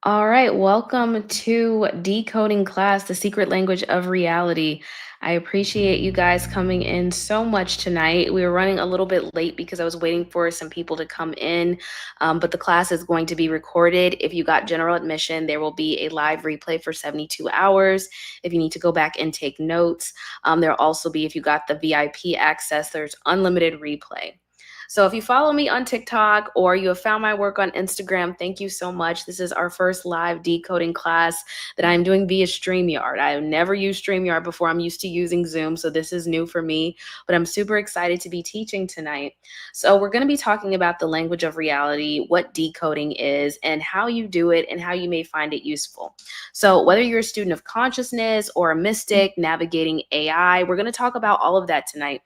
All right, welcome to Decoding Class, the secret language of reality. I appreciate you guys coming in so much tonight. We were running a little bit late because I was waiting for some people to come in, but the class is going to be recorded. If you got general admission, there will be a live replay for 72 hours. If you need to go back and take notes, there'll also be, if you got the VIP access, there's unlimited replay. So if you follow me on TikTok or you have found my work on Instagram, thank you so much. This is our first live decoding class that I'm doing via StreamYard. I have never used StreamYard before. I'm used to using Zoom, so this is new for me, but I'm super excited to be teaching tonight. So we're going to be talking about the language of reality, what decoding is, and how you do it and how you may find it useful. So whether you're a student of consciousness or a mystic navigating AI, we're going to talk about all of that tonight.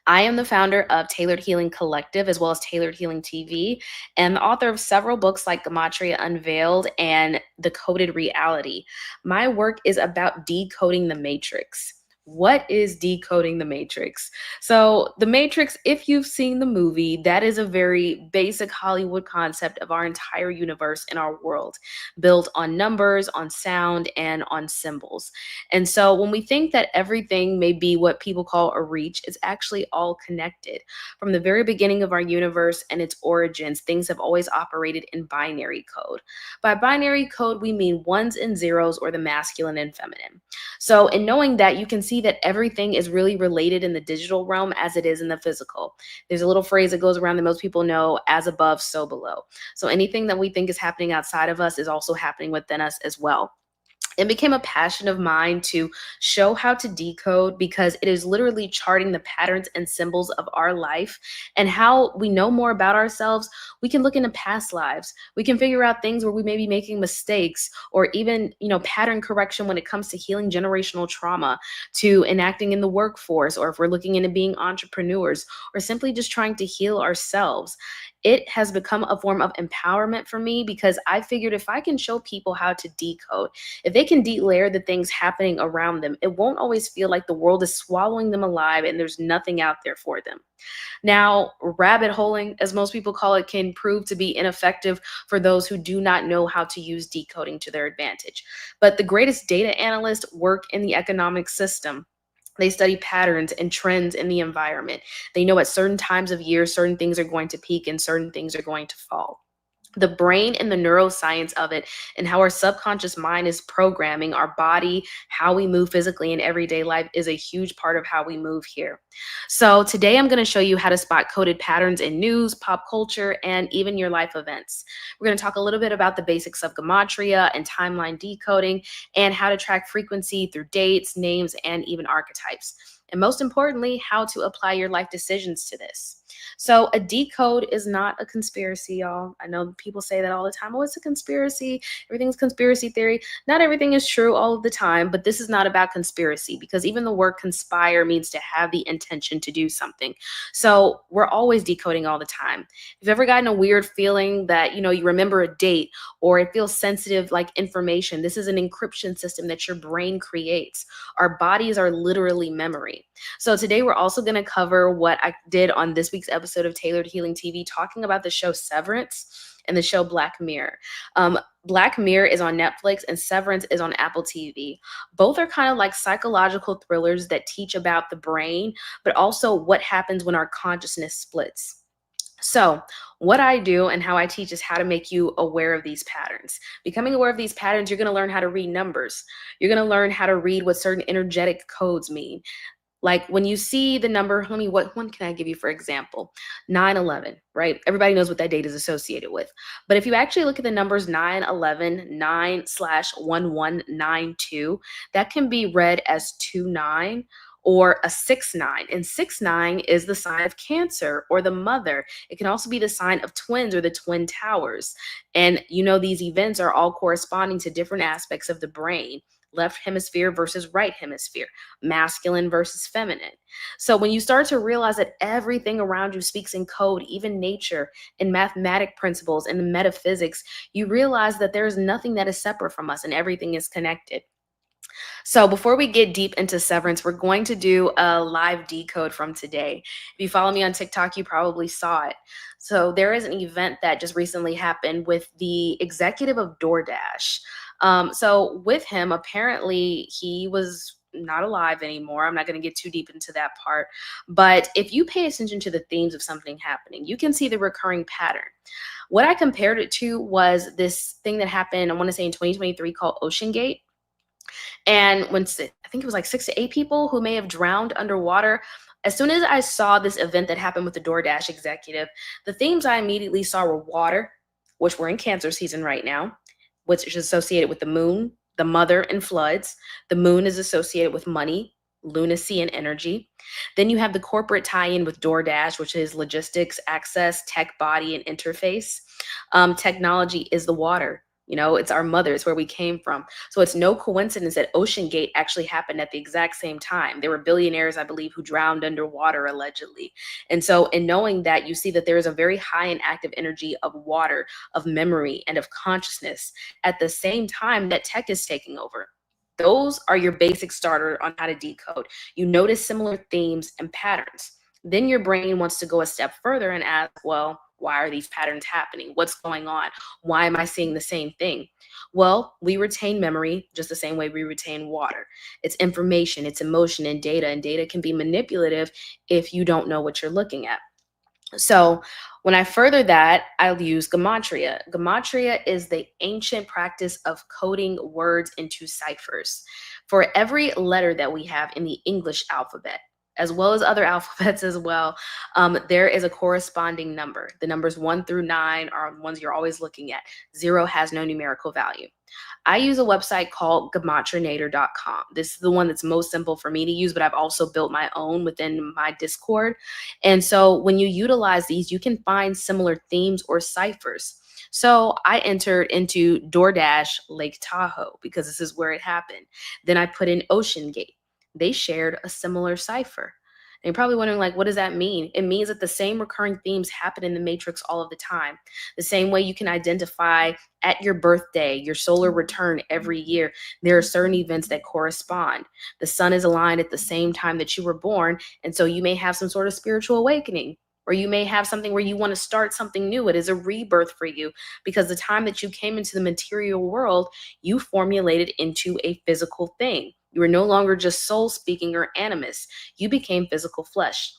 I am the founder of Tailored Healing Collective as well as Tailored Healing TV and the author of several books like Gematria Unveiled and Decoded Reality. My work is about decoding the matrix. What is decoding the matrix? So, the matrix, if you've seen the movie, that is a very basic Hollywood concept of our entire universe and our world, built on numbers, on sound, and on symbols. And so when we think that everything may be what people call a reach, it's actually all connected. From the very beginning of our universe and its origins, things have always operated in binary code. By binary code, we mean ones and zeros or the masculine and feminine. So in knowing that, you can see that everything is really related in the digital realm as it is in the physical. There's a little phrase that goes around that most people know: as above, so below. So anything that we think is happening outside of us is also happening within us as well. It became a passion of mine to show how to decode because it is literally charting the patterns and symbols of our life and how we know more about ourselves. We can look into past lives. We can figure out things where we may be making mistakes or even, pattern correction when it comes to healing generational trauma, to enacting in the workforce, or if we're looking into being entrepreneurs or simply just trying to heal ourselves. It has become a form of empowerment for me because I figured if I can show people how to decode, if they can de-layer the things happening around them, it won't always feel like the world is swallowing them alive and there's nothing out there for them. Now, rabbit holing, as most people call it, can prove to be ineffective for those who do not know how to use decoding to their advantage. But the greatest data analysts work in the economic system. They study patterns and trends in the environment. They know at certain times of year, certain things are going to peak and certain things are going to fall. The brain and the neuroscience of it and how our subconscious mind is programming our body, how we move physically in everyday life is a huge part of how we move here. So today I'm going to show you how to spot coded patterns in news, pop culture, and even your life events. We're going to talk a little bit about the basics of gematria and timeline decoding and how to track frequency through dates, names, and even archetypes. And most importantly, how to apply your life decisions to this. So a decode is not a conspiracy, y'all. I know people say that all the time. Oh, it's a conspiracy. Everything's conspiracy theory. Not everything is true all of the time, but this is not about conspiracy because even the word conspire means to have the intention to do something. So we're always decoding all the time. If you've ever gotten a weird feeling that, you remember a date or it feels sensitive like information, this is an encryption system that your brain creates. Our bodies are literally memory. So today we're also going to cover what I did on this week's episode of Tailored Healing TV, talking about the show Severance and the show Black Mirror. Black Mirror is on Netflix and Severance is on Apple TV. Both are kind of like psychological thrillers that teach about the brain, but also what happens when our consciousness splits. So what I do and how I teach is how to make you aware of these patterns. Becoming aware of these patterns, you're going to learn how to read numbers. You're going to learn how to read what certain energetic codes mean. Like when you see the number, what one can I give you for example? 9/11, right? Everybody knows what that date is associated with. But if you actually look at the numbers 9/11, 9/1192, that can be read as 29 or a 6/9. And 6/9 is the sign of Cancer or the mother. It can also be the sign of twins or the twin towers. And these events are all corresponding to different aspects of the brain: left hemisphere versus right hemisphere, masculine versus feminine. So when you start to realize that everything around you speaks in code, even nature and mathematic principles and the metaphysics, you realize that there is nothing that is separate from us and everything is connected. So before we get deep into Severance, we're going to do a live decode from today. If you follow me on TikTok, you probably saw it. So there is an event that just recently happened with the executive of DoorDash. So with him, apparently he was not alive anymore. I'm not going to get too deep into that part. But if you pay attention to the themes of something happening, you can see the recurring pattern. What I compared it to was this thing that happened, I want to say in 2023, called Ocean Gate. And I think it was like 6 to 8 people who may have drowned underwater. As soon as I saw this event that happened with the DoorDash executive, the themes I immediately saw were water, which we're in Cancer season right now, which is associated with the moon, the mother, and floods. The moon is associated with money, lunacy, and energy. Then you have the corporate tie in with DoorDash, which is logistics, access, tech, body, and interface. Technology is the water. It's our mother, it's where we came from. So it's no coincidence that Ocean Gate actually happened at the exact same time. There were billionaires, I believe, who drowned underwater allegedly. And so, in knowing that, you see that there is a very high and active energy of water, of memory, and of consciousness at the same time that tech is taking over. Those are your basic starter on how to decode. You notice similar themes and patterns. Then your brain wants to go a step further and ask, well, why are these patterns happening? What's going on? Why am I seeing the same thing? Well, we retain memory just the same way we retain water. It's information, it's emotion and data can be manipulative if you don't know what you're looking at. So when I further that, I'll use gematria. Gematria is the ancient practice of coding words into ciphers. For every letter that we have in the English alphabet, as well as other alphabets as well, there is a corresponding number. The numbers 1 through 9 are ones you're always looking at. 0 has no numerical value. I use a website called gematrinator.com. This is the one that's most simple for me to use, but I've also built my own within my Discord. And so when you utilize these, you can find similar themes or ciphers. So I entered into DoorDash Lake Tahoe because this is where it happened. Then I put in Ocean Gate. They shared a similar cipher. And you're probably wondering, like, what does that mean? It means that the same recurring themes happen in the matrix all of the time. The same way you can identify at your birthday, your solar return every year, there are certain events that correspond. The sun is aligned at the same time that you were born. And so you may have some sort of spiritual awakening, or you may have something where you want to start something new. It is a rebirth for you because the time that you came into the material world, you formulated into a physical thing. You were no longer just soul speaking or animus. You became physical flesh.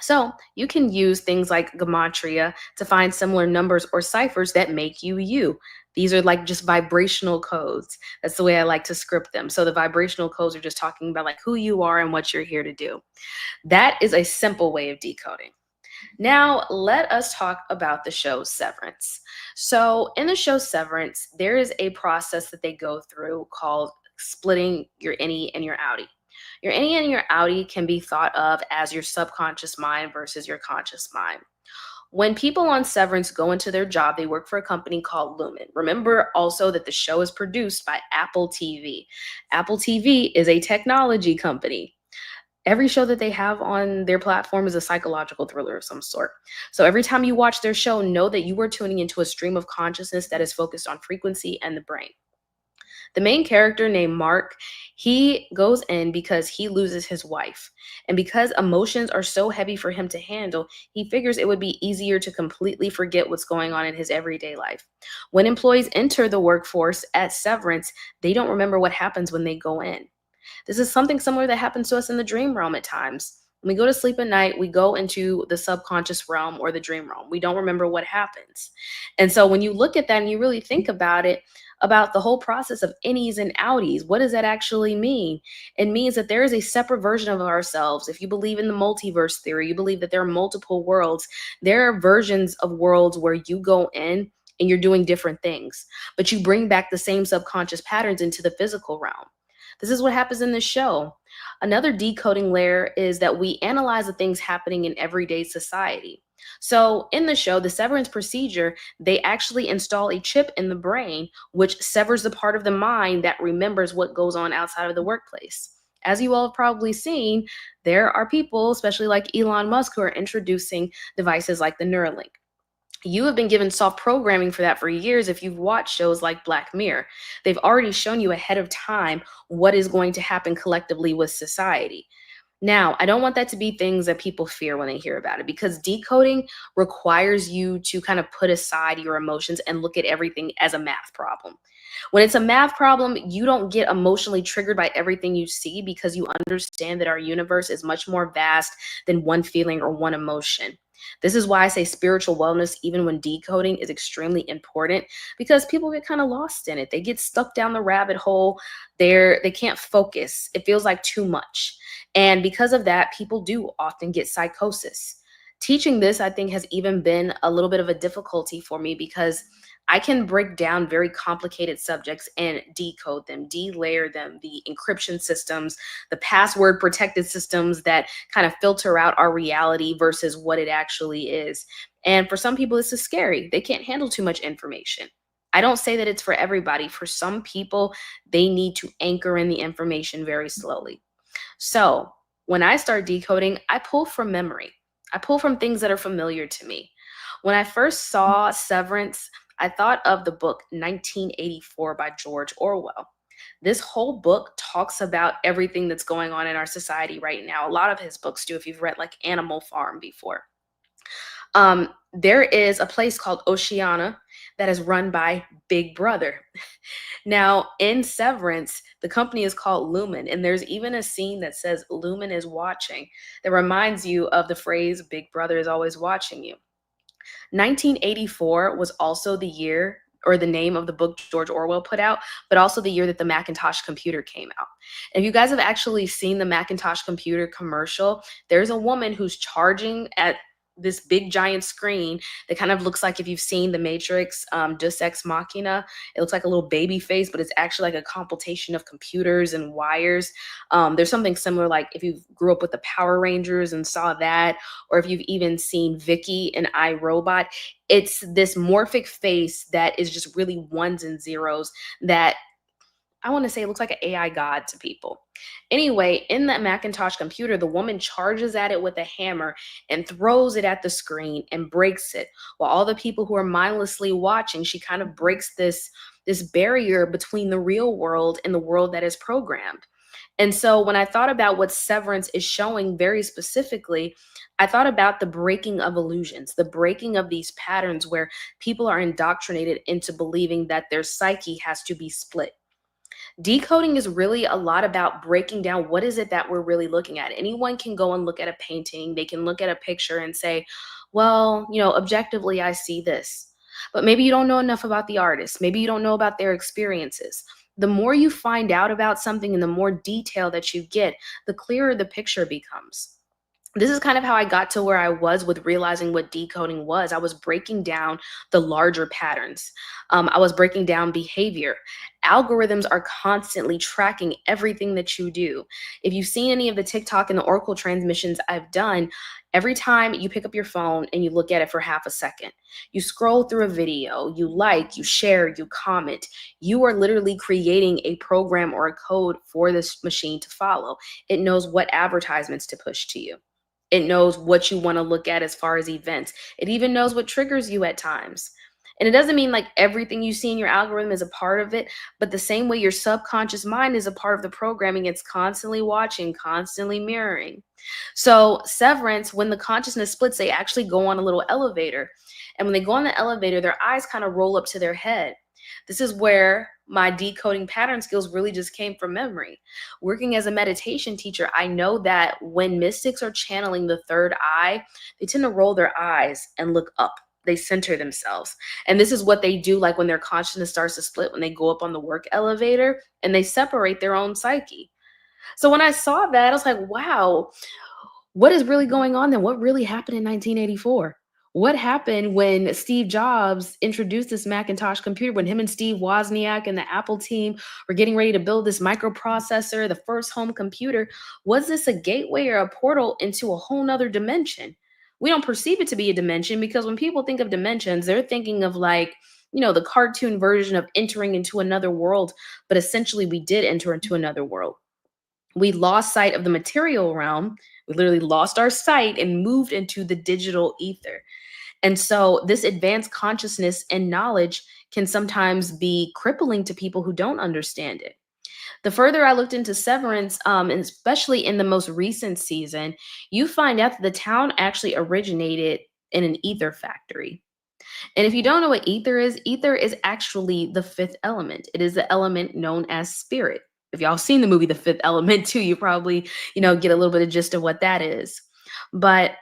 So you can use things like gematria to find similar numbers or ciphers that make you you. These are like just vibrational codes. That's the way I like to script them. So the vibrational codes are just talking about like who you are and what you're here to do. That is a simple way of decoding. Now, let us talk about the show Severance. So, in the show Severance, there is a process that they go through called splitting your innie and your outie. Your innie and your outie can be thought of as your subconscious mind versus your conscious mind. When people on Severance go into their job, they work for a company called Lumen. Remember also that the show is produced by Apple TV. Apple TV is a technology company. Every show that they have on their platform is a psychological thriller of some sort. So every time you watch their show, know that you are tuning into a stream of consciousness that is focused on frequency and the brain. The main character named Mark, he goes in because he loses his wife. And because emotions are so heavy for him to handle, he figures it would be easier to completely forget what's going on in his everyday life. When employees enter the workforce at Severance, they don't remember what happens when they go in. This is something similar that happens to us in the dream realm at times. When we go to sleep at night, we go into the subconscious realm or the dream realm. We don't remember what happens. And so when you look at that and you really think about it, about the whole process of innies and outies, what does that actually mean? It means that there is a separate version of ourselves. If you believe in the multiverse theory, you believe that there are multiple worlds. There are versions of worlds where you go in and you're doing different things, but you bring back the same subconscious patterns into the physical realm. This is what happens in this show. Another decoding layer is that we analyze the things happening in everyday society. So in the show, the severance procedure, they actually install a chip in the brain, which severs the part of the mind that remembers what goes on outside of the workplace. As you all have probably seen, there are people, especially like Elon Musk, who are introducing devices like the Neuralink. You have been given soft programming for that for years if you've watched shows like Black Mirror. They've already shown you ahead of time what is going to happen collectively with society. Now, I don't want that to be things that people fear when they hear about it, because decoding requires you to kind of put aside your emotions and look at everything as a math problem. When it's a math problem, you don't get emotionally triggered by everything you see, because you understand that our universe is much more vast than one feeling or one emotion. This is why I say spiritual wellness, even when decoding, is extremely important, because people get kind of lost in it. They get stuck down the rabbit hole. They can't focus. It feels like too much. And because of that, people do often get psychosis. Teaching this, I think, has even been a little bit of a difficulty for me, because I can break down very complicated subjects and decode them, delayer them, the encryption systems, the password protected systems that kind of filter out our reality versus what it actually is. And for some people, this is scary. They can't handle too much information. I don't say that it's for everybody. For some people, they need to anchor in the information very slowly. So when I start decoding, I pull from memory. I pull from things that are familiar to me. When I first saw Severance, I thought of the book 1984 by George Orwell. This whole book talks about everything that's going on in our society right now. A lot of his books do, if you've read like Animal Farm before. There is a place called Oceana that is run by Big Brother. Now, in Severance, the company is called Lumen, and there's even a scene that says Lumen is watching, that reminds you of the phrase Big Brother is always watching you. 1984 was also the year, or the name of the book George Orwell put out, but also the year that the Macintosh computer came out. If you guys have actually seen the Macintosh computer commercial, there's a woman who's charging at this big giant screen that kind of looks like, if you've seen The Matrix, Deus Ex Machina, it looks like a little baby face, but it's actually like a computation of computers and wires. There's something similar, like if you grew up with the Power Rangers and saw that, or if you've even seen Vicky and iRobot, it's this morphic face that is just really ones and zeros that I want to say it looks like an AI god to people. Anyway, in that Macintosh computer, the woman charges at it with a hammer and throws it at the screen and breaks it. While all the people who are mindlessly watching, she kind of breaks this barrier between the real world and the world that is programmed. And so when I thought about what Severance is showing very specifically, I thought about the breaking of illusions, the breaking of these patterns where people are indoctrinated into believing that their psyche has to be split. Decoding is really a lot about breaking down what is it that we're really looking at. Anyone can go and look at a painting, they can look at a picture and say, well, objectively, I see this. But maybe you don't know enough about the artist. Maybe you don't know about their experiences. The more you find out about something and the more detail that you get, the clearer the picture becomes. This is kind of how I got to where I was with realizing what decoding was. I was breaking down the larger patterns. I was breaking down behavior. Algorithms are constantly tracking everything that you do. If you've seen any of the TikTok and the Oracle transmissions I've done, every time you pick up your phone and you look at it for half a second, you scroll through a video, you like, you share, you comment, you are literally creating a program or a code for this machine to follow. It knows what advertisements to push to you. It knows what you want to look at as far as events. It even knows what triggers you at times. And it doesn't mean like everything you see in your algorithm is a part of it, but the same way your subconscious mind is a part of the programming, it's constantly watching, constantly mirroring. So, Severance, when the consciousness splits, they actually go on a little elevator. And when they go on the elevator, their eyes kind of roll up to their head. This is where my decoding pattern skills really just came from memory. Working as a meditation teacher, I know that when mystics are channeling the third eye, they tend to roll their eyes and look up. They center themselves. And this is what they do, like when their consciousness starts to split, when they go up on the work elevator and they separate their own psyche. So when I saw that, I was like, wow, what is really going on then? What really happened in 1984? What happened when Steve Jobs introduced this Macintosh computer, when him and Steve Wozniak and the Apple team were getting ready to build this microprocessor, the first home computer? Was this a gateway or a portal into a whole nother dimension? We don't perceive it to be a dimension, because when people think of dimensions, they're thinking of like, the cartoon version of entering into another world. But essentially, we did enter into another world. We lost sight of the material realm. We literally lost our sight and moved into the digital ether. And so this advanced consciousness and knowledge can sometimes be crippling to people who don't understand it. The further I looked into Severance, and especially in the most recent season, you find out that the town actually originated in an ether factory. And if you don't know what ether is actually the fifth element. It is the element known as spirit. If y'all seen the movie The Fifth Element too, you probably, get a little bit of gist of what that is. But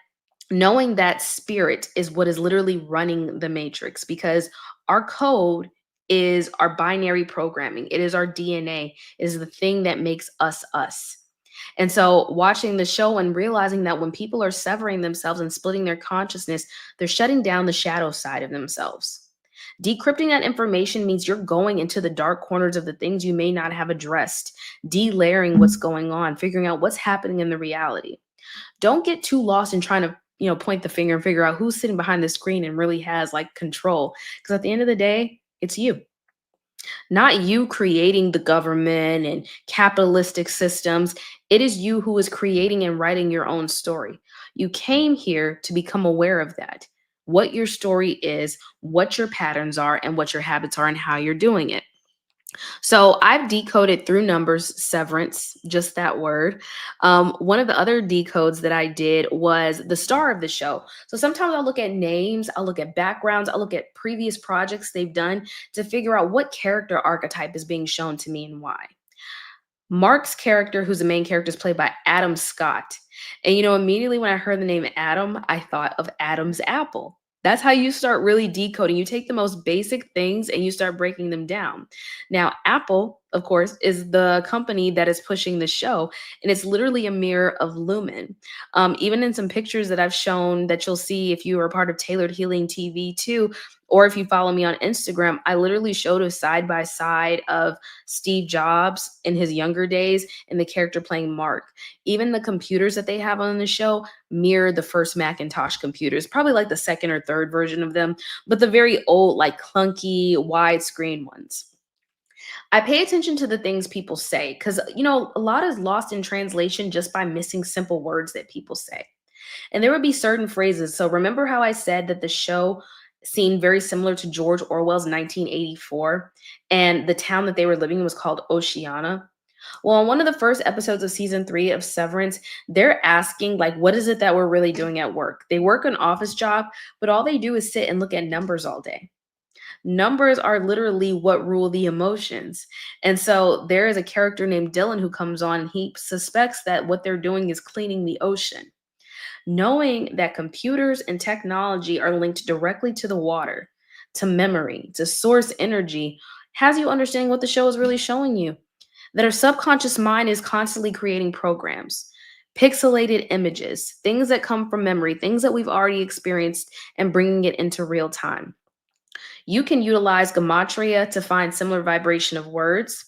knowing that spirit is what is literally running the matrix, because our code is our binary programming. It is our DNA. It is the thing that makes us us. And so watching the show and realizing that when people are severing themselves and splitting their consciousness, they're shutting down the shadow side of themselves. Decrypting that information means you're going into the dark corners of the things you may not have addressed, delayering what's going on, figuring out what's happening in the reality. Don't get too lost in trying to, point the finger and figure out who's sitting behind the screen and really has like control. Because at the end of the day, it's you. Not you creating the government and capitalistic systems. It is you who is creating and writing your own story. You came here to become aware of that. What your story is, what your patterns are, and what your habits are, and how you're doing it. So I've decoded through numbers, severance, just that word. One of the other decodes that I did was the star of the show. So sometimes I'll look at names, I'll look at backgrounds, I'll look at previous projects they've done to figure out what character archetype is being shown to me and why. Mark's character, who's the main character, is played by Adam Scott. And immediately when I heard the name Adam, I thought of Adam's apple. That's how you start really decoding. You take the most basic things and you start breaking them down. Now, Apple, of course, is the company that is pushing the show, and it's literally a mirror of Lumen. Even in some pictures that I've shown that you'll see if you are a part of Tailored Healing TV too, or if you follow me on Instagram, I literally showed a side by side of Steve Jobs in his younger days and the character playing Mark. Even the computers that they have on the show mirror the first Macintosh computers, probably like the second or third version of them, but the very old, like clunky, widescreen ones. I pay attention to the things people say because, a lot is lost in translation just by missing simple words that people say. And there would be certain phrases. So remember how I said that the show seemed very similar to George Orwell's 1984, and the town that they were living in was called Oceana? Well, on one of the first episodes of season 3 of Severance, they're asking, like, what is it that we're really doing at work? They work an office job, but all they do is sit and look at numbers all day. Numbers are literally what rule the emotions. And so there is a character named Dylan who comes on and he suspects that what they're doing is cleaning the ocean. Knowing that computers and technology are linked directly to the water, to memory, to source energy, has you understanding what the show is really showing you. That our subconscious mind is constantly creating programs, pixelated images, things that come from memory, things that we've already experienced, and bringing it into real time. You can utilize gematria to find similar vibration of words.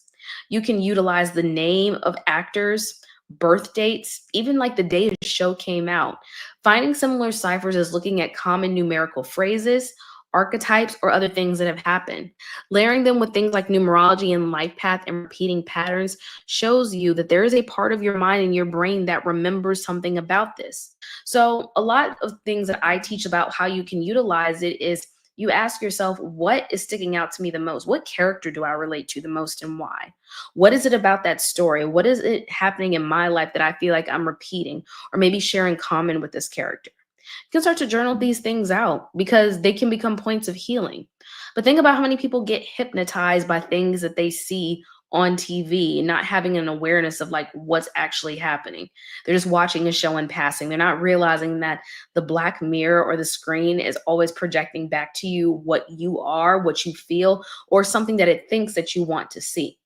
You can utilize the name of actors, birth dates, even like the day the show came out. Finding similar ciphers is looking at common numerical phrases, archetypes, or other things that have happened. Layering them with things like numerology and life path and repeating patterns shows you that there is a part of your mind and your brain that remembers something about this. So, a lot of things that I teach about how you can utilize it is you ask yourself, what is sticking out to me the most? What character do I relate to the most and why? What is it about that story? What is it happening in my life that I feel like I'm repeating or maybe sharing common with this character? You can start to journal these things out because they can become points of healing. But think about how many people get hypnotized by things that they see on TV, not having an awareness of like what's actually happening. They're just watching a show in passing. They're not realizing that the black mirror or the screen is always projecting back to you what you are, what you feel, or something that it thinks that you want to see.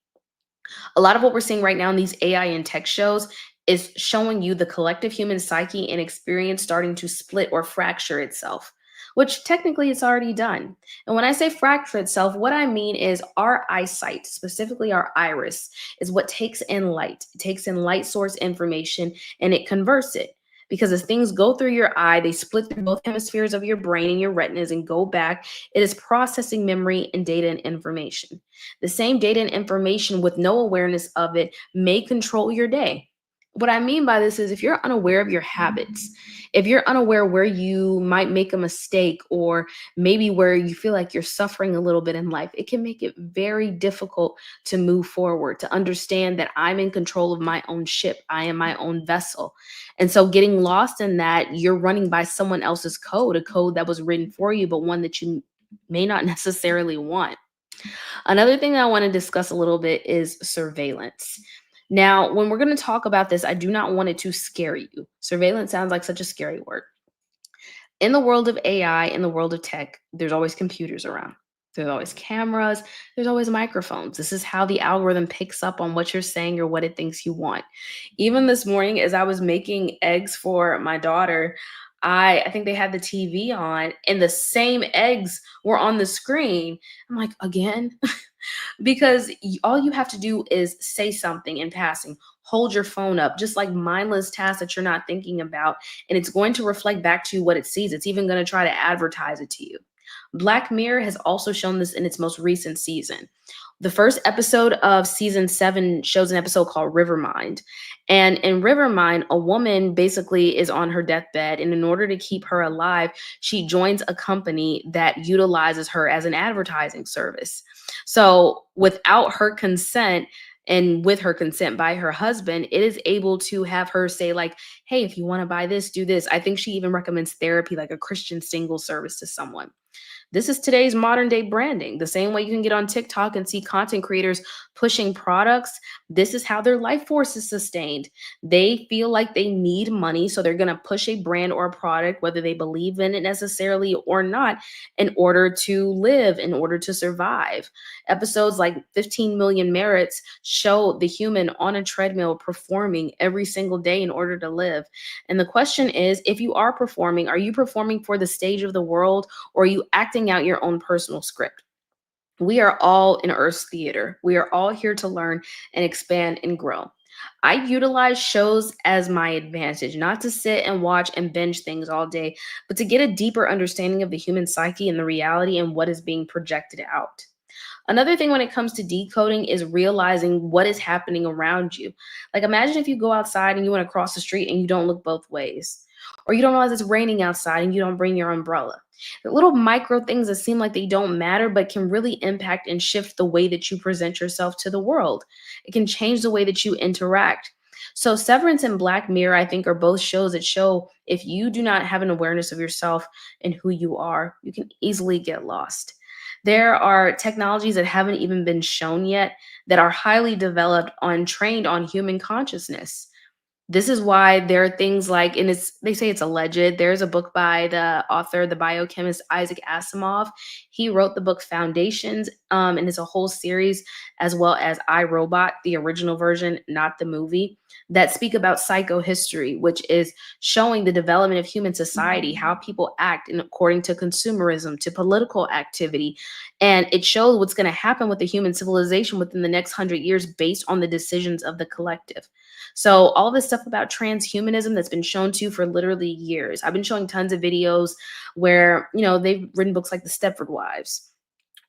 A lot of what we're seeing right now in these AI and tech shows is showing you the collective human psyche and experience starting to split or fracture itself, which technically it's already done. And when I say fracture itself, what I mean is our eyesight, specifically our iris, is what takes in light. It takes in light source information and it converts it. Because as things go through your eye, they split through both hemispheres of your brain and your retinas and go back. It is processing memory and data and information. The same data and information with no awareness of it may control your day. What I mean by this is if you're unaware of your habits, if you're unaware where you might make a mistake or maybe where you feel like you're suffering a little bit in life, it can make it very difficult to move forward, to understand that I'm in control of my own ship. I am my own vessel. And so getting lost in that, you're running by someone else's code, a code that was written for you, but one that you may not necessarily want. Another thing that I want to discuss a little bit is surveillance. Now, when we're going to talk about this, I do not want it to scare you. Surveillance sounds like such a scary word. In the world of AI, in the world of tech, there's always computers around. There's always cameras, there's always microphones. This is how the algorithm picks up on what you're saying or what it thinks you want. Even this morning, as I was making eggs for my daughter, I think they had the TV on and the same eggs were on the screen. I'm like, again? Because all you have to do is say something in passing, hold your phone up, just like mindless tasks that you're not thinking about, and it's going to reflect back to you what it sees. It's even going to try to advertise it to you. Black Mirror has also shown this in its most recent season. The first episode of season 7 shows an episode called Rivermind. And in Rivermind, a woman basically is on her deathbed. And in order to keep her alive, she joins a company that utilizes her as an advertising service. So without her consent, and with her consent by her husband, it is able to have her say, like, hey, if you want to buy this, do this. I think she even recommends therapy, like a Christian single service to someone. This is today's modern day branding. The same way you can get on TikTok and see content creators pushing products, this is how their life force is sustained. They feel like they need money, so they're going to push a brand or a product, whether they believe in it necessarily or not, in order to live, in order to survive. Episodes like 15 Million Merits show the human on a treadmill performing every single day in order to live. And the question is, if you are you performing for the stage of the world? Or are you acting out your own personal script? We are all in Earth's theater. We are all here to learn and expand and grow. I utilize shows as my advantage, not to sit and watch and binge things all day, but to get a deeper understanding of the human psyche and the reality and what is being projected out. Another thing when it comes to decoding is realizing what is happening around you. Like imagine if you go outside and you want to cross the street and you don't look both ways. Or you don't realize it's raining outside and you don't bring your umbrella. The little micro things that seem like they don't matter but can really impact and shift the way that you present yourself to the world. It can change the way that you interact. So Severance and Black Mirror, I think, are both shows that show if you do not have an awareness of yourself and who you are, you can easily get lost. There are technologies that haven't even been shown yet that are highly developed on trained on human consciousness. This is why there are things like, and they say it's alleged. There's a book by the author, the biochemist Isaac Asimov. He wrote the book Foundations, and it's a whole series, as well as I, Robot, the original version, not the movie, that speak about psychohistory, which is showing the development of human society, how people act in according to consumerism, to political activity. And it shows what's going to happen with the human civilization within the next 100 years based on the decisions of the collective. So all this stuff about transhumanism that's been shown to you for literally years. I've been showing tons of videos where, they've written books like The Stepford Wives.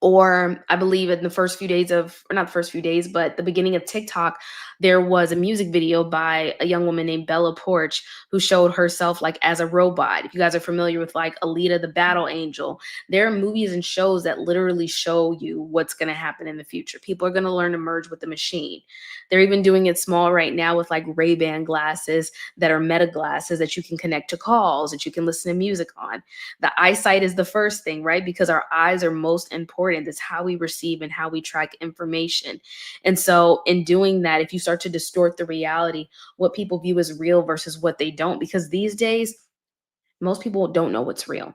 Or I believe in the first few days of, or not the first few days, but the beginning of TikTok, there was a music video by a young woman named Bella Porch who showed herself like as a robot. If you guys are familiar with like Alita, the Battle Angel, there are movies and shows that literally show you what's going to happen in the future. People are going to learn to merge with the machine. They're even doing it small right now with like Ray-Ban glasses that are meta glasses that you can connect to calls, that you can listen to music on. The eyesight is the first thing, right? Because our eyes are most important. It's how we receive and how we track information. And so in doing that, if you start to distort the reality, what people view as real versus what they don't, because these days, most people don't know what's real.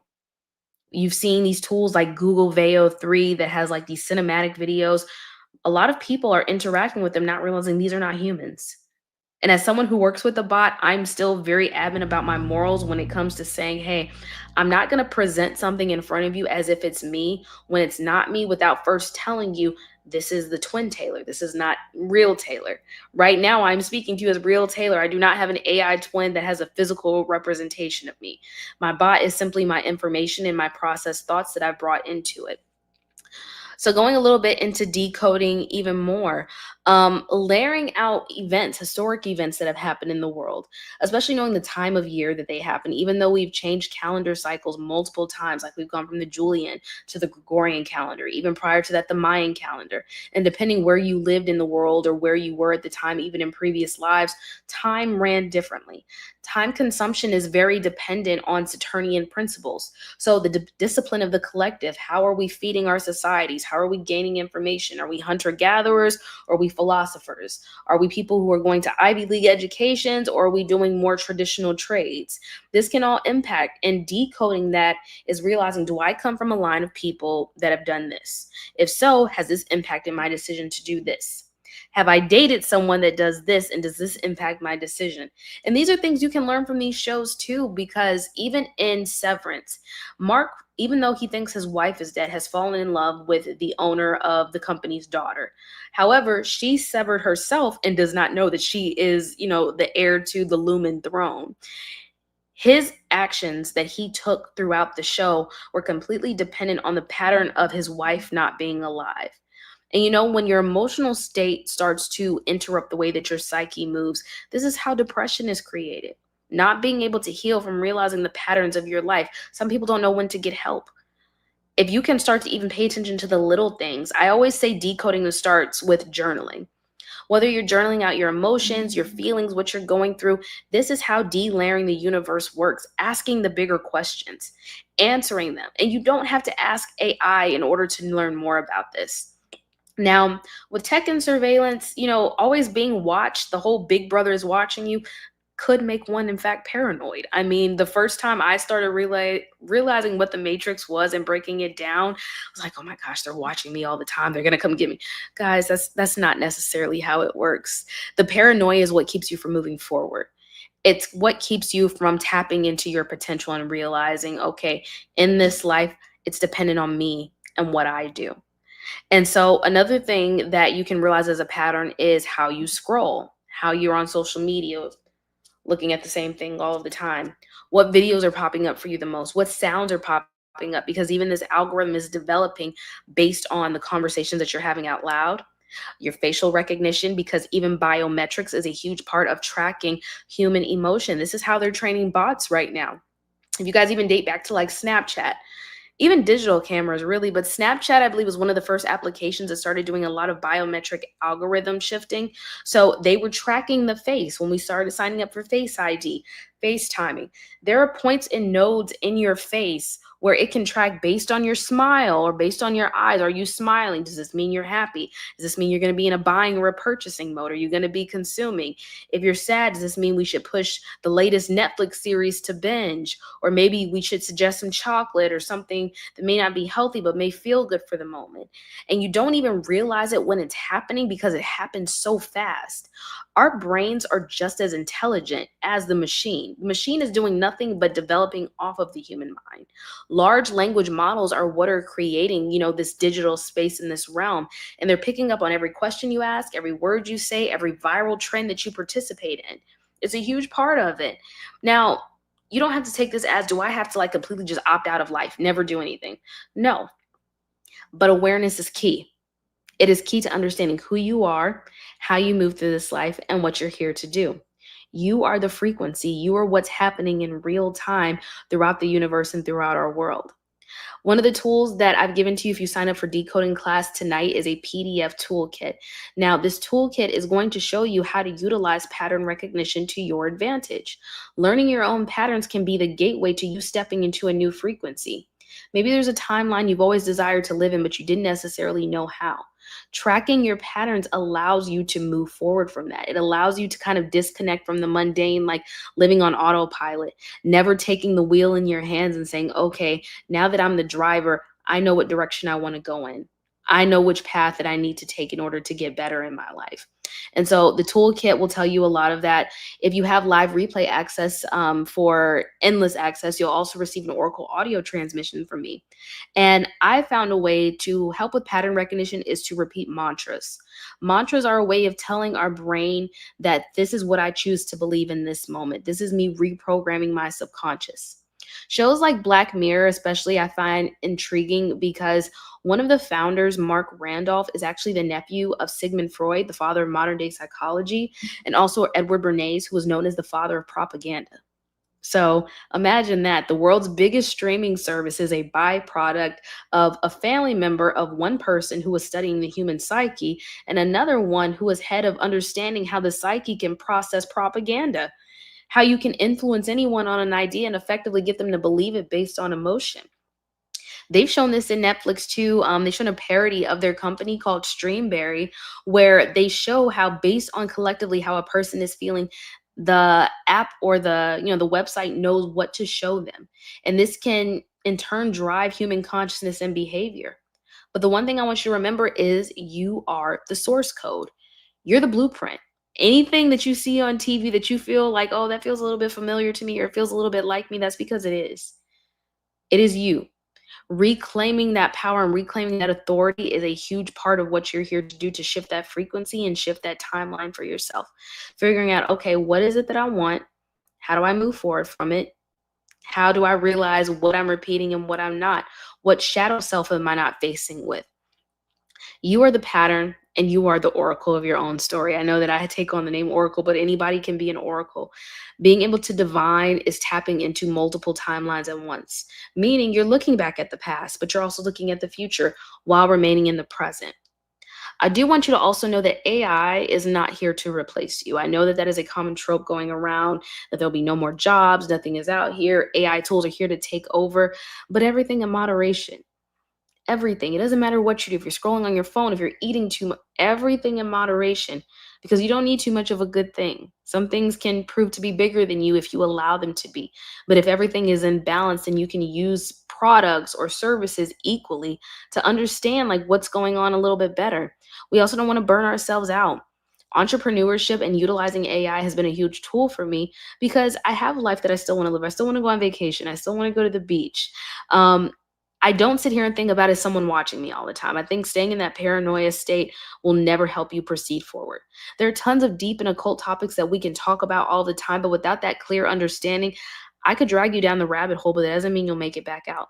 You've seen these tools like Google Veo 3 that has like these cinematic videos. A lot of people are interacting with them, not realizing these are not humans. And as someone who works with a bot, I'm still very adamant about my morals when it comes to saying, hey, I'm not going to present something in front of you as if it's me when it's not me without first telling you this is the twin Taylor. This is not real Taylor. Right now, I'm speaking to you as real Taylor. I do not have an AI twin that has a physical representation of me. My bot is simply my information and my processed thoughts that I've brought into it. So going a little bit into decoding even more, Layering out events, historic events that have happened in the world, especially knowing the time of year that they happen, even though we've changed calendar cycles multiple times, like we've gone from the Julian to the Gregorian calendar, even prior to that, the Mayan calendar. And depending where you lived in the world or where you were at the time, even in previous lives, time ran differently. Time consumption is very dependent on Saturnian principles. So, the discipline of the collective, how are we feeding our societies? How are we gaining information? Are we hunter gatherers? Are we philosophers? Are we people who are going to Ivy League educations, or are we doing more traditional trades? This can all impact, and decoding that is realizing, do I come from a line of people that have done this? If so, has this impacted my decision to do this? Have I dated someone that does this, and does this impact my decision? And these are things you can learn from these shows too, because even in Severance, Mark, even though he thinks his wife is dead, has fallen in love with the owner of the company's daughter. However, she severed herself and does not know that she is, the heir to the Lumen throne. His actions that he took throughout the show were completely dependent on the pattern of his wife not being alive. And when your emotional state starts to interrupt the way that your psyche moves, this is how depression is created. Not being able to heal from realizing the patterns of your life. Some people don't know when to get help. If you can start to even pay attention to the little things, I always say decoding starts with journaling. Whether you're journaling out your emotions, your feelings, what you're going through, this is how delayering the universe works. Asking the bigger questions, answering them. And you don't have to ask AI in order to learn more about this. Now, with tech and surveillance, always being watched, the whole Big Brother is watching you, could make one, in fact, paranoid. I mean, the first time I started realizing what the Matrix was and breaking it down, I was like, oh my gosh, they're watching me all the time. They're gonna come get me. Guys, that's not necessarily how it works. The paranoia is what keeps you from moving forward. It's what keeps you from tapping into your potential and realizing, okay, in this life, it's dependent on me and what I do. And so another thing that you can realize as a pattern is how you scroll, how you're on social media, looking at the same thing all of the time. What videos are popping up for you the most? What sounds are popping up? Because even this algorithm is developing based on the conversations that you're having out loud. Your facial recognition, because even biometrics is a huge part of tracking human emotion. This is how they're training bots right now. If you guys even date back to like Snapchat, even digital cameras really, but Snapchat, I believe, was one of the first applications that started doing a lot of biometric algorithm shifting. So they were tracking the face when we started signing up for Face ID, FaceTiming. There are points and nodes in your face where it can track based on your smile or based on your eyes. Are you smiling? Does this mean you're happy? Does this mean you're going to be in a buying or a purchasing mode? Are you going to be consuming? If you're sad, does this mean we should push the latest Netflix series to binge? Or maybe we should suggest some chocolate or something that may not be healthy but may feel good for the moment. And you don't even realize it when it's happening because it happens so fast. Our brains are just as intelligent as the machine. The machine is doing nothing but developing off of the human mind. Large language models are what are creating, this digital space in this realm. And they're picking up on every question you ask, every word you say, every viral trend that you participate in. It's a huge part of it. Now, you don't have to take this as, do I have to like completely just opt out of life, never do anything? No, but awareness is key. It is key to understanding who you are, how you move through this life, and what you're here to do. You are the frequency. You are what's happening in real time throughout the universe and throughout our world. One of the tools that I've given to you if you sign up for decoding class tonight is a PDF toolkit. Now, this toolkit is going to show you how to utilize pattern recognition to your advantage. Learning your own patterns can be the gateway to you stepping into a new frequency. Maybe there's a timeline you've always desired to live in, but you didn't necessarily know how. Tracking your patterns allows you to move forward from that. It allows you to kind of disconnect from the mundane, like living on autopilot, never taking the wheel in your hands and saying, okay, now that I'm the driver, I know what direction I want to go in. I know which path that I need to take in order to get better in my life. And so the toolkit will tell you a lot of that. If you have live replay access for endless access, you'll also receive an Oracle audio transmission from me. And I found a way to help with pattern recognition is to repeat mantras. Mantras are a way of telling our brain that this is what I choose to believe in this moment. This is me reprogramming my subconscious. Shows like Black Mirror, especially, I find intriguing because One of the founders, Mark Randolph, is actually the nephew of Sigmund Freud, the father of modern day psychology, and also Edward Bernays, who was known as the father of propaganda. So imagine that the world's biggest streaming service is a byproduct of a family member of one person who was studying the human psyche and another one who was head of understanding how the psyche can process propaganda, how you can influence anyone on an idea and effectively get them to believe it based on emotion. They've shown this in Netflix too. They've shown a parody of their company called Streamberry, where they show how, based on collectively how a person is feeling, the app or the website knows what to show them, and this can in turn drive human consciousness and behavior. But the one thing I want you to remember is you are the source code. You're the blueprint. Anything that you see on TV that you feel like, oh, that feels a little bit familiar to me or it feels a little bit like me, that's because it is. It is you. Reclaiming that power and reclaiming that authority is a huge part of what you're here to do, to shift that frequency and shift that timeline for yourself. Figuring out, okay, what is it that I want? How do I move forward from it? How do I realize what I'm repeating and what I'm not? What shadow self am I not facing with? You are the pattern and you are the oracle of your own story. I know that I take on the name oracle, but anybody can be an oracle. Being able to divine is tapping into multiple timelines at once, meaning you're looking back at the past, but you're also looking at the future while remaining in the present. I do want you to also know that AI is not here to replace you. I know that that is a common trope going around, that there'll be no more jobs, nothing is out here. AI tools are here to take over, but everything in moderation. Everything. It doesn't matter what you do. If you're scrolling on your phone, if you're eating too much, everything in moderation, because you don't need too much of a good thing. Some things can prove to be bigger than you if you allow them to be. But if everything is in balance, then you can use products or services equally to understand like what's going on a little bit better. We also don't want to burn ourselves out. Entrepreneurship and utilizing AI has been a huge tool for me because I have a life that I still want to live. I still want to go on vacation. I still want to go to the beach. Um, I don't sit here and think about, is someone watching me all the time? I think staying in that paranoia state will never help you proceed forward. There are tons of deep and occult topics that we can talk about all the time, but without that clear understanding, I could drag you down the rabbit hole, but that doesn't mean you'll make it back out.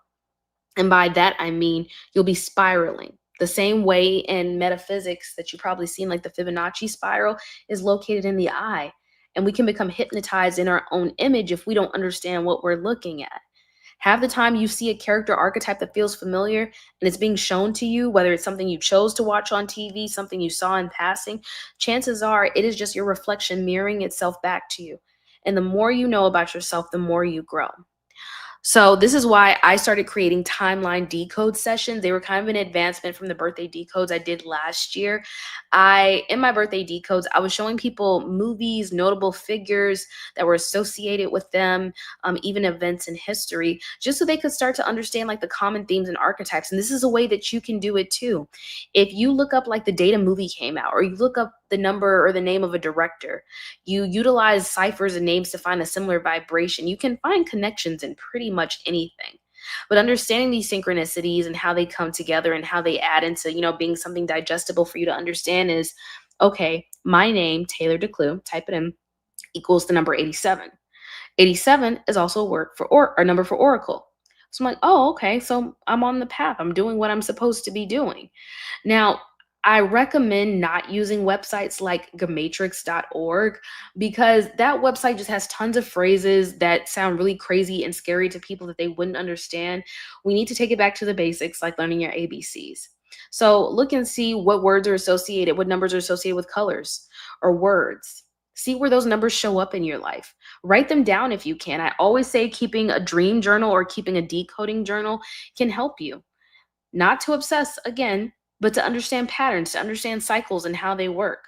And by that, I mean you'll be spiraling. The same way in metaphysics that you've probably seen, like the Fibonacci spiral, is located in the eye. And we can become hypnotized in our own image if we don't understand what we're looking at. Half the time you see a character archetype that feels familiar and it's being shown to you, whether it's something you chose to watch on TV, something you saw in passing, chances are it is just your reflection mirroring itself back to you. And the more you know about yourself, the more you grow. So this is why I started creating timeline decode sessions. They were kind of an advancement from the birthday decodes I did last year. In my birthday decodes, I was showing people movies, notable figures that were associated with them, even events in history, just so they could start to understand like the common themes and archetypes. And this is a way that you can do it too. If you look up like the date a movie came out, or you look up the number or the name of a director, you utilize ciphers and names to find a similar vibration, you can find connections in pretty much anything. But understanding these synchronicities and how they come together and how they add into, being something digestible for you to understand is, okay, my name, Taylor DeClue, type it in, equals the number 87. 87 is also a word for or a number for oracle. So I'm like, oh, okay, so I'm on the path. I'm doing what I'm supposed to be doing. Now, I recommend not using websites like gematrix.org because that website just has tons of phrases that sound really crazy and scary to people that they wouldn't understand. We need to take it back to the basics, like learning your ABCs. So look and see what words are associated, what numbers are associated with colors or words. See where those numbers show up in your life. Write them down if you can. I always say keeping a dream journal or keeping a decoding journal can help you. Not to obsess again, but to understand patterns, to understand cycles and how they work.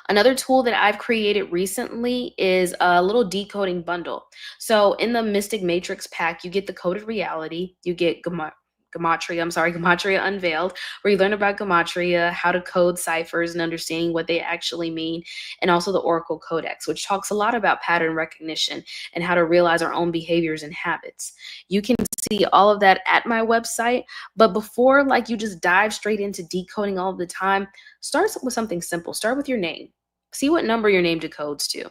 Another tool that I've created recently is a little decoding bundle. So in the Mystic Matrix pack, you get the coded reality, you get Gematria Unveiled, where you learn about Gematria, how to code ciphers and understanding what they actually mean, and also the Oracle Codex, which talks a lot about pattern recognition and how to realize our own behaviors and habits. You can see all of that at my website, but before like you just dive straight into decoding all of the time, start with something simple. Start with your name. See what number your name decodes to.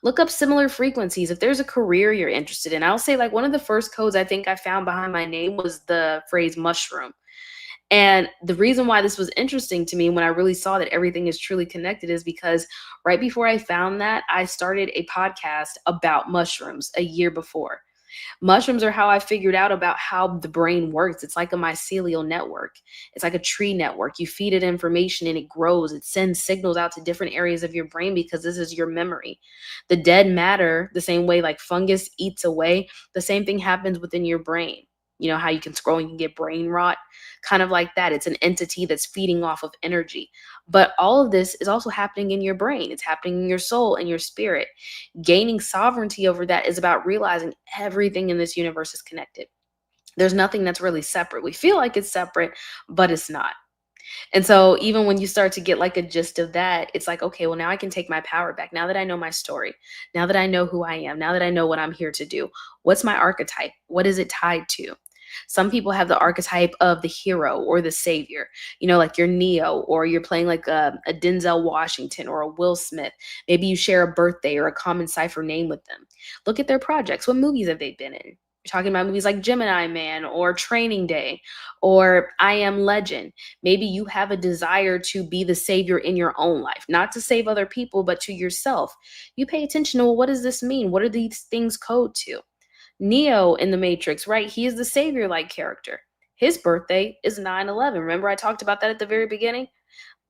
Look up similar frequencies. If there's a career you're interested in, I'll say like one of the first codes I think I found behind my name was the phrase mushroom. And the reason why this was interesting to me when I really saw that everything is truly connected is because right before I found that, I started a podcast about mushrooms a year before. Mushrooms are how I figured out about how the brain works. It's like a mycelial network. It's like a tree network. You feed it information and it grows. It sends signals out to different areas of your brain because this is your memory. The dead matter, the same way like fungus eats away, the same thing happens within your brain. You know how you can scroll and you can get brain rot? Kind of like that. It's an entity that's feeding off of energy. But all of this is also happening in your brain. It's happening in your soul and your spirit. Gaining sovereignty over that is about realizing everything in this universe is connected. There's nothing that's really separate. We feel like it's separate, but it's not. And so even when you start to get like a gist of that, it's like, okay, well, now I can take my power back. Now that I know my story, now that I know who I am, now that I know what I'm here to do, what's my archetype? What is it tied to? Some people have the archetype of the hero or the savior, like you're Neo or you're playing like a Denzel Washington or a Will Smith. Maybe you share a birthday or a common cipher name with them. Look at their projects. What movies have they been in? You're talking about movies like Gemini Man or Training Day or I Am Legend. Maybe you have a desire to be the savior in your own life, not to save other people, but to yourself. You pay attention to, well, what does this mean? What are these things code to? Neo in the Matrix, right? He is the savior like character. His birthday is 9/11. Remember, I talked about that at the very beginning?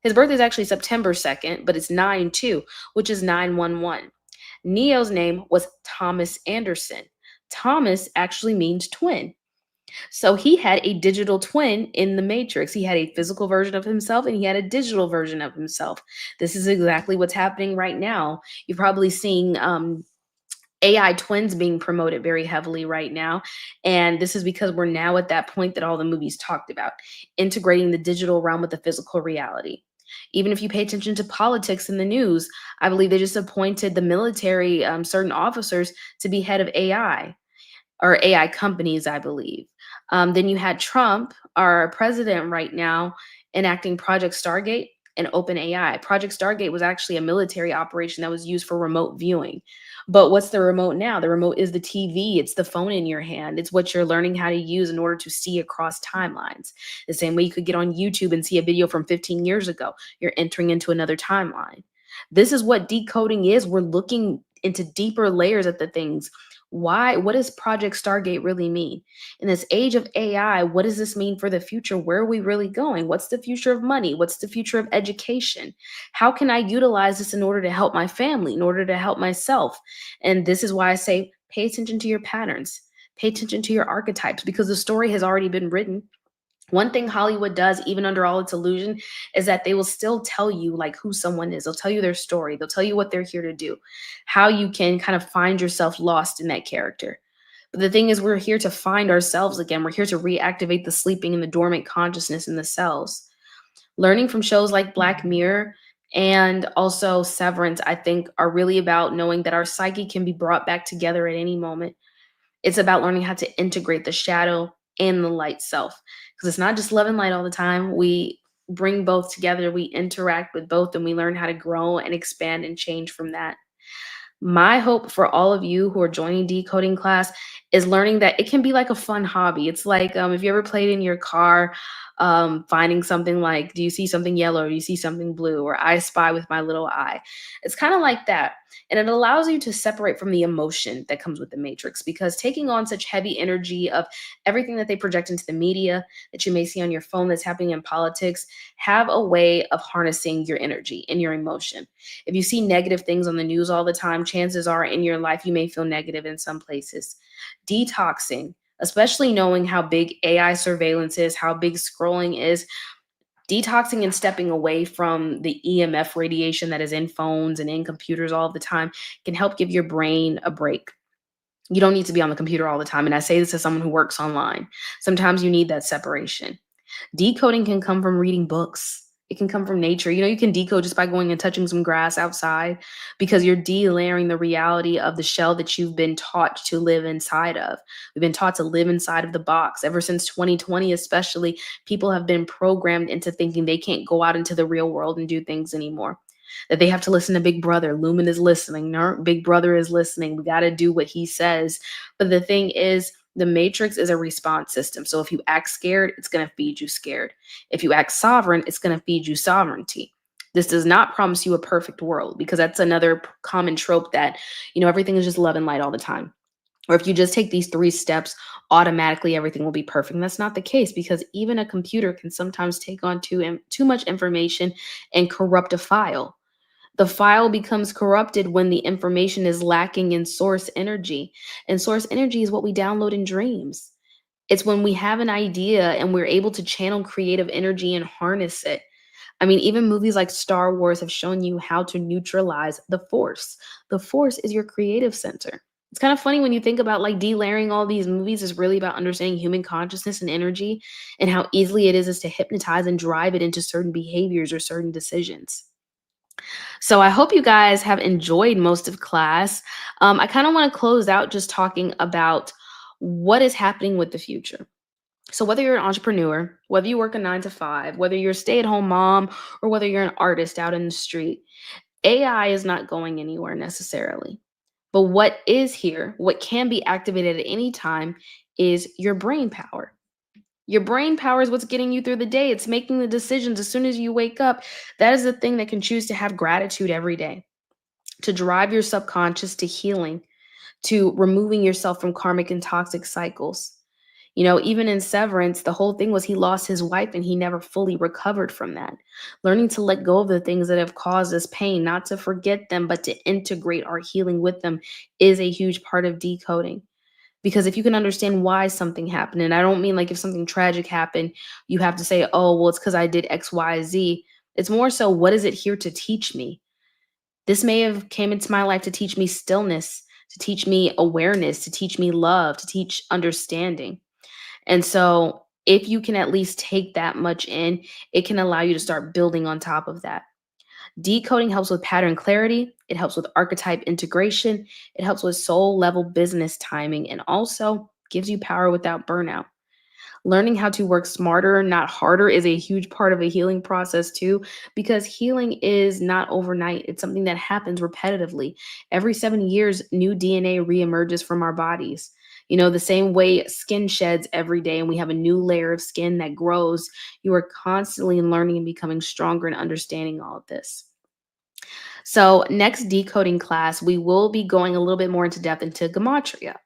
His birthday is actually September 2nd, but it's 9/2, which is 911. Neo's name was Thomas Anderson. Thomas actually means twin. So he had a digital twin in the Matrix. He had a physical version of himself and he had a digital version of himself. This is exactly what's happening right now. You're probably seeing AI twins being promoted very heavily right now. And this is because we're now at that point that all the movies talked about, integrating the digital realm with the physical reality. Even if you pay attention to politics in the news, I believe they just appointed the military, certain officers, to be head of AI or AI companies, I believe. Then you had Trump, our president right now, enacting Project Stargate and OpenAI. Project Stargate was actually a military operation that was used for remote viewing. But what's the remote now? The remote is the TV, it's the phone in your hand, it's what you're learning how to use in order to see across timelines. The same way you could get on YouTube and see a video from 15 years ago, you're entering into another timeline. This is what decoding is. We're looking into deeper layers at the things. Why? What does Project Stargate really mean? In this age of AI, what does this mean for the future? Where are we really going? What's the future of money? What's the future of education? How can I utilize this in order to help my family, in order to help myself? And this is why I say pay attention to your patterns, pay attention to your archetypes, because the story has already been written. One thing Hollywood does, even under all its illusion, is that they will still tell you like who someone is. They'll tell you their story. They'll tell you what they're here to do, how you can kind of find yourself lost in that character. But the thing is, we're here to find ourselves again. We're here to reactivate the sleeping and the dormant consciousness in the cells. Learning from shows like Black Mirror and also Severance, I think, are really about knowing that our psyche can be brought back together at any moment. It's about learning how to integrate the shadow and the light self. Because it's not just love and light all the time. We bring both together, we interact with both, and we learn how to grow and expand and change from that. My hope for all of you who are joining decoding class is learning that it can be like a fun hobby. It's like if you ever played in your car, finding something like, do you see something yellow or do you see something blue? Or I spy with my little eye. It's kind of like that. And it allows you to separate from the emotion that comes with the matrix because taking on such heavy energy of everything that they project into the media that you may see on your phone that's happening in politics, have a way of harnessing your energy and your emotion. If you see negative things on the news all the time, chances are in your life you may feel negative in some places. Detoxing, especially knowing how big AI surveillance is, how big scrolling is, detoxing and stepping away from the EMF radiation that is in phones and in computers all the time can help give your brain a break. You don't need to be on the computer all the time. And I say this as someone who works online. Sometimes you need that separation. Decoding can come from reading books. It can come from nature. You can decode just by going and touching some grass outside because you're delayering the reality of the shell that you've been taught to live inside of. We've been taught to live inside of the box. Ever since 2020, especially, people have been programmed into thinking they can't go out into the real world and do things anymore. That they have to listen to Big Brother. Lumen is listening. Big Brother is listening. We got to do what he says. But the thing is, The matrix is a response system. So if you act scared, it's going to feed you scared. If you act sovereign, it's going to feed you sovereignty. This does not promise you a perfect world, because that's another common trope that, everything is just love and light all the time. Or if you just take these three steps, automatically everything will be perfect. And that's not the case, because even a computer can sometimes take on too much information and corrupt a file. The file becomes corrupted when the information is lacking in source energy. And source energy is what we download in dreams. It's when we have an idea and we're able to channel creative energy and harness it. I mean, even movies like Star Wars have shown you how to neutralize the force. The force is your creative center. It's kind of funny when you think about like delayering all these movies is really about understanding human consciousness and energy, and how easily it is to hypnotize and drive it into certain behaviors or certain decisions. So I hope you guys have enjoyed most of class. I kind of want to close out just talking about what is happening with the future. So whether you're an entrepreneur, whether you work a 9 to 5, whether you're a stay-at-home mom, or whether you're an artist out in the street, AI is not going anywhere necessarily. But what is here, what can be activated at any time, is your brain power. Your brain power is what's getting you through the day. It's making the decisions as soon as you wake up. That is the thing that can choose to have gratitude every day, to drive your subconscious to healing, to removing yourself from karmic and toxic cycles. Even in Severance, the whole thing was he lost his wife and he never fully recovered from that. Learning to let go of the things that have caused us pain, not to forget them, but to integrate our healing with them, is a huge part of decoding. Because if you can understand why something happened, and I don't mean like if something tragic happened, you have to say, oh, well, it's because I did X, Y, Z. It's more so, what is it here to teach me? This may have came into my life to teach me stillness, to teach me awareness, to teach me love, to teach understanding. And so if you can at least take that much in, it can allow you to start building on top of that. Decoding helps with pattern clarity. It helps with archetype integration. It helps with soul level business timing, and also gives you power without burnout. Learning how to work smarter, not harder, is a huge part of a healing process too, because healing is not overnight. It's something that happens repetitively. Every 7 years, new DNA reemerges from our bodies. The same way skin sheds every day and we have a new layer of skin that grows, you are constantly learning and becoming stronger and understanding all of this. So, next decoding class, we will be going a little bit more into depth into gematria.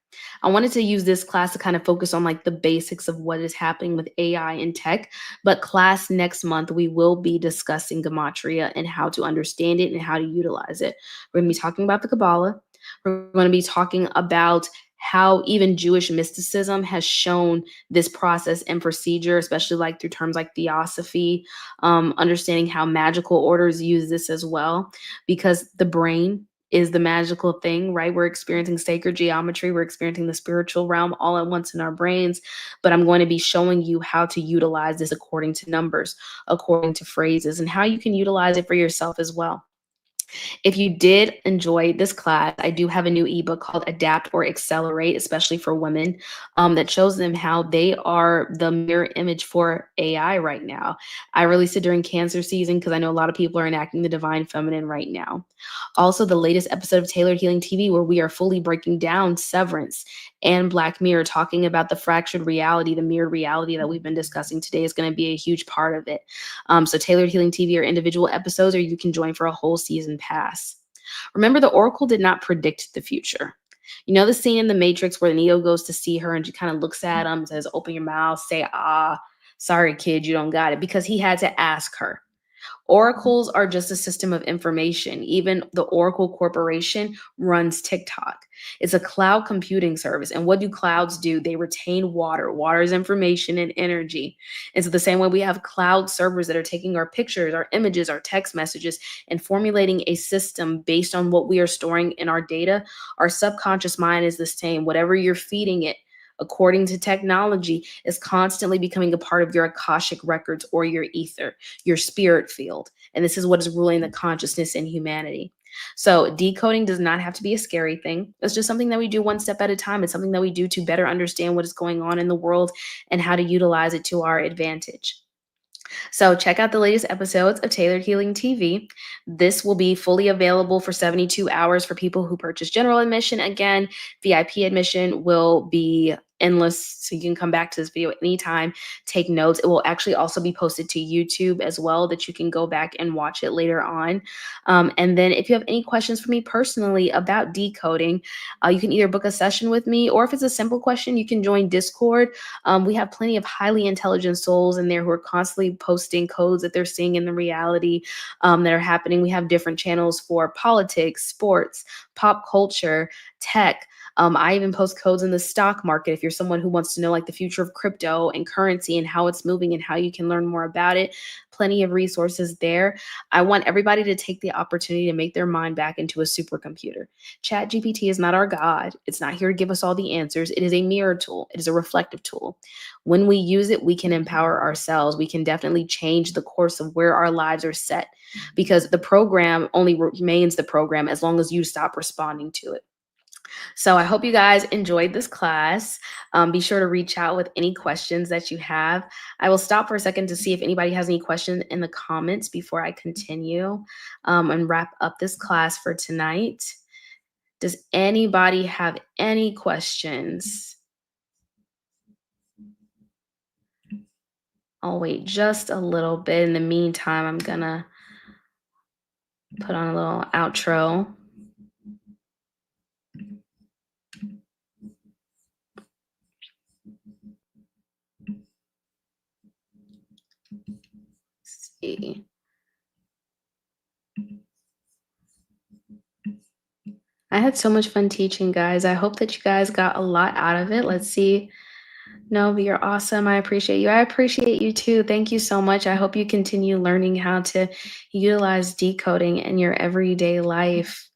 I wanted to use this class to kind of focus on like the basics of what is happening with AI and tech. But class next month, we will be discussing gematria and how to understand it and how to utilize it. We're going to be talking about the Kabbalah. We're going to be talking about how even Jewish mysticism has shown this process and procedure, especially like through terms like theosophy, understanding how magical orders use this as well, because the brain is the magical thing, right? We're experiencing sacred geometry, we're experiencing the spiritual realm all at once in our brains. But I'm going to be showing you how to utilize this according to numbers, according to phrases, and how you can utilize it for yourself as well. If you did enjoy this class, I do have a new ebook called Adapt or Accelerate, especially for women, that shows them how they are the mirror image for AI right now. I released it during Cancer season because I know a lot of people are enacting the divine feminine right now. Also, the latest episode of Tailored Healing TV, where we are fully breaking down Severance and Black Mirror, talking about the fractured reality, the mirrored reality that we've been discussing today, is going to be a huge part of it. So Tailored Healing TV are individual episodes, or you can join for a whole season pass. Remember, the Oracle did not predict the future. The scene in The Matrix where Neo goes to see her and she kind of looks at him, says, open your mouth, say, ah, sorry, kid, you don't got it, because he had to ask her. Oracles are just a system of information. Even the Oracle Corporation runs TikTok. It's a cloud computing service. And what do clouds do? They retain water. Water is information and energy. And so the same way we have cloud servers that are taking our pictures, our images, our text messages, and formulating a system based on what we are storing in our data, our subconscious mind is the same. Whatever you're feeding it, according to technology, is constantly becoming a part of your Akashic records or your ether, your spirit field. And this is what is ruling the consciousness in humanity. So decoding does not have to be a scary thing. It's just something that we do one step at a time. It's something that we do to better understand what is going on in the world and how to utilize it to our advantage. So check out the latest episodes of Tailored Healing TV. This will be fully available for 72 hours for people who purchase general admission. Again, VIP admission will be endless, so you can come back to this video anytime, take notes. It will actually also be posted to YouTube as well, that you can go back and watch it later on. And then if you have any questions for me personally about decoding, you can either book a session with me, or if it's a simple question, you can join Discord. We have plenty of highly intelligent souls in there who are constantly posting codes that they're seeing in the reality that are happening. We have different channels for politics, sports, pop culture, tech. I even post codes in the stock market if you're someone who wants to know like the future of crypto and currency and how it's moving and how you can learn more about it. Plenty of resources there. I want everybody to take the opportunity to make their mind back into a supercomputer. Chat GPT is not our God. It's not here to give us all the answers. It is a mirror tool. It is a reflective tool. When we use it, we can empower ourselves. We can definitely change the course of where our lives are set, because the program only remains the program as long as you stop responding to it. So I hope you guys enjoyed this class. Be sure to reach out with any questions that you have. I will stop for a second to see if anybody has any questions in the comments before I continue and wrap up this class for tonight. Does anybody have any questions? I'll wait just a little bit. In the meantime, I'm gonna put on a little outro. Let's see. I had so much fun teaching, guys. I hope that you guys got a lot out of it. Let's see. No, but you're awesome. I appreciate you. I appreciate you too. Thank you so much. I hope you continue learning how to utilize decoding in your everyday life.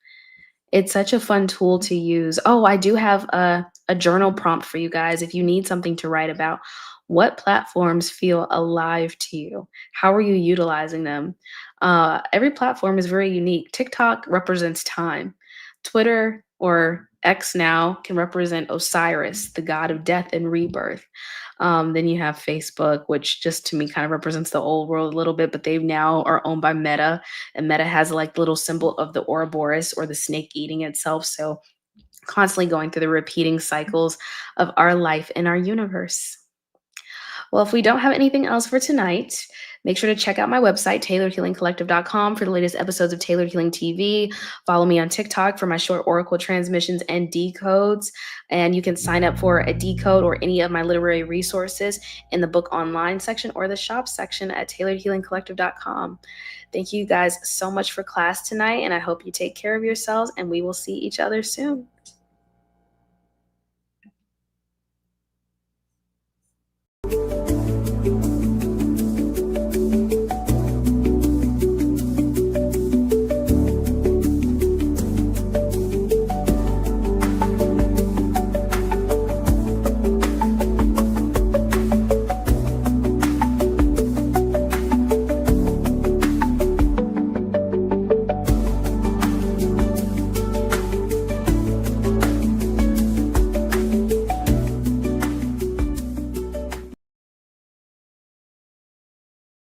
It's such a fun tool to use. Oh, I do have a journal prompt for you guys if you need something to write about. What platforms feel alive to you? How are you utilizing them? Every platform is very unique. TikTok represents time. Twitter, or X now, can represent Osiris, the god of death and rebirth. Then you have Facebook, which just to me kind of represents the old world a little bit, but they now are owned by Meta, and Meta has like the little symbol of the Ouroboros, or the snake eating itself. So constantly going through the repeating cycles of our life in our universe. Well, if we don't have anything else for tonight, make sure to check out my website, tailoredhealingcollective.com, for the latest episodes of Tailored Healing TV. Follow me on TikTok for my short oracle transmissions and decodes. And you can sign up for a decode or any of my literary resources in the book online section or the shop section at tailoredhealingcollective.com. Thank you guys so much for class tonight, and I hope you take care of yourselves, and we will see each other soon.